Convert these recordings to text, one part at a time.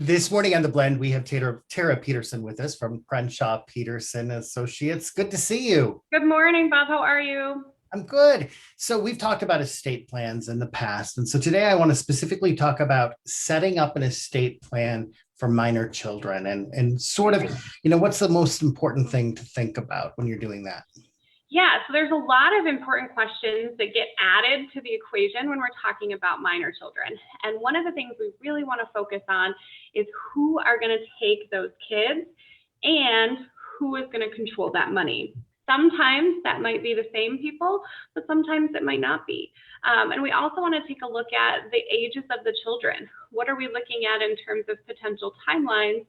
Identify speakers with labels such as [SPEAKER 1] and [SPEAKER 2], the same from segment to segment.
[SPEAKER 1] This morning on The Blend, we have Tara Peterson with us from Crenshaw Peterson Associates. Good to see you.
[SPEAKER 2] Good morning, Bob. How are you?
[SPEAKER 1] I'm good. So we've talked about estate plans in the past. And so today I want to specifically talk about setting up an estate plan for minor children and sort of, what's the most important thing to think about when you're doing that?
[SPEAKER 2] Yeah, so there's a lot of important questions that get added to the equation when we're talking about minor children. And one of the things we really want to focus on is who are going to take those kids and who is going to control that money. Sometimes that might be the same people, but sometimes it might not be. And we also want to take a look at the ages of the children. What are we looking at in terms of potential timelines?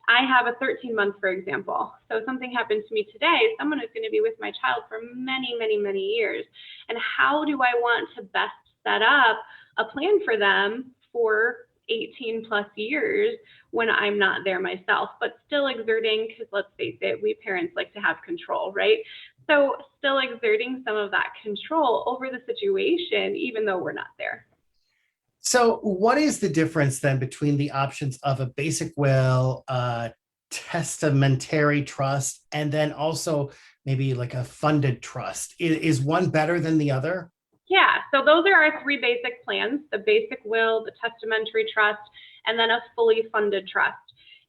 [SPEAKER 2] I have a 13-month, for example. So if something happens to me today, someone is going to be with my child for many, many, many years. And how do I want to best set up a plan for them for 18 plus years when I'm not there myself, but still exerting, because let's face it, we parents like to have control, right? So still exerting some of that control over the situation, even though we're not there.
[SPEAKER 1] So what is the difference then between the options of a basic will, testamentary trust, and then also maybe like a funded trust? Is one better than the other?
[SPEAKER 2] Yeah, so those are our three basic plans: the basic will, the testamentary trust, and then a fully funded trust.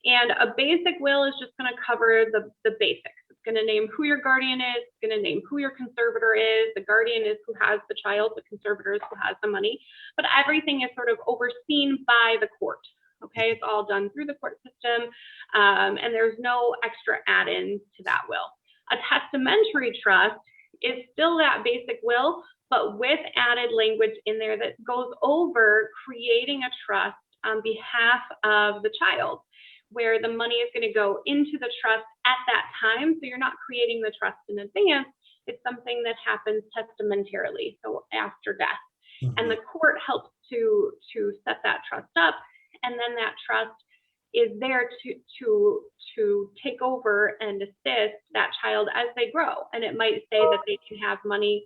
[SPEAKER 2] And a basic will is just going to cover the basics. It's going to name who your guardian is, it's going to name who your conservator is. The guardian is who has the child, the conservator is who has the money. But everything is sort of overseen by the court. Okay, it's all done through the court system, and there's no extra add-ins to that will. A testamentary trust is still that basic will, but with added language in there that goes over creating a trust on behalf of the child, where the money is going to go into the trust at that time. So you're not creating the trust in advance. It's something that happens testamentarily, so after death. Mm-hmm. And the court helps to set that trust up, and then that trust is there to take over and assist that child as they grow. And it might say that they can have money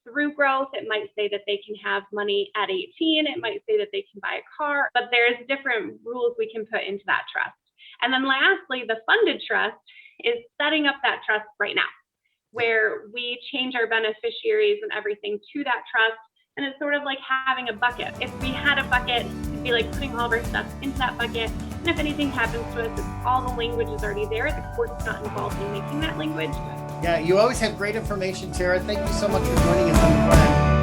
[SPEAKER 2] through growth. It might say that they can have money at 18. It might say that they can buy a car, but there's different rules we can put into that trust. And then lastly, the funded trust is setting up that trust right now, where we change our beneficiaries and everything to that trust. And it's sort of like having a bucket. If we had a bucket, it'd be like putting all of our stuff into that bucket. And if anything happens to us, all the language is already there. The court's not involved in making that language.
[SPEAKER 1] Yeah, you always have great information, Tara. Thank you so much for joining us on the Blend.